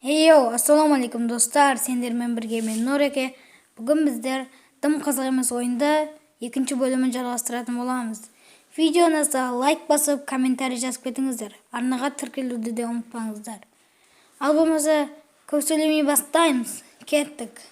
Ассаламу алейкум достар, сендермен бірге мен Нұреке. Бүгін біздер тым қызық емес ойында екінші бөлімін жалғастыратын боламыз. Видеоңызға лайк басып, комментарий жазып кетіңіздер. Арнаға тіркелуді де ұмытпаңыздар. Ал болмаса, көп сөйлемей бастаймыз. Кеттік.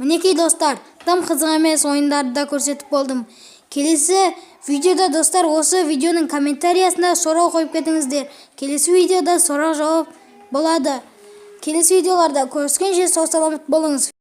Мінекей достар, тым қызық емес ойындарды да көрсетіп болдым. Келесі видеода достар, осы видеоның комментариясына сұрау қойып кетіңіздер. Келесі видеода сұрақ жауап болады. Келесі видеоларда көріскенше сау саламат болыңыз.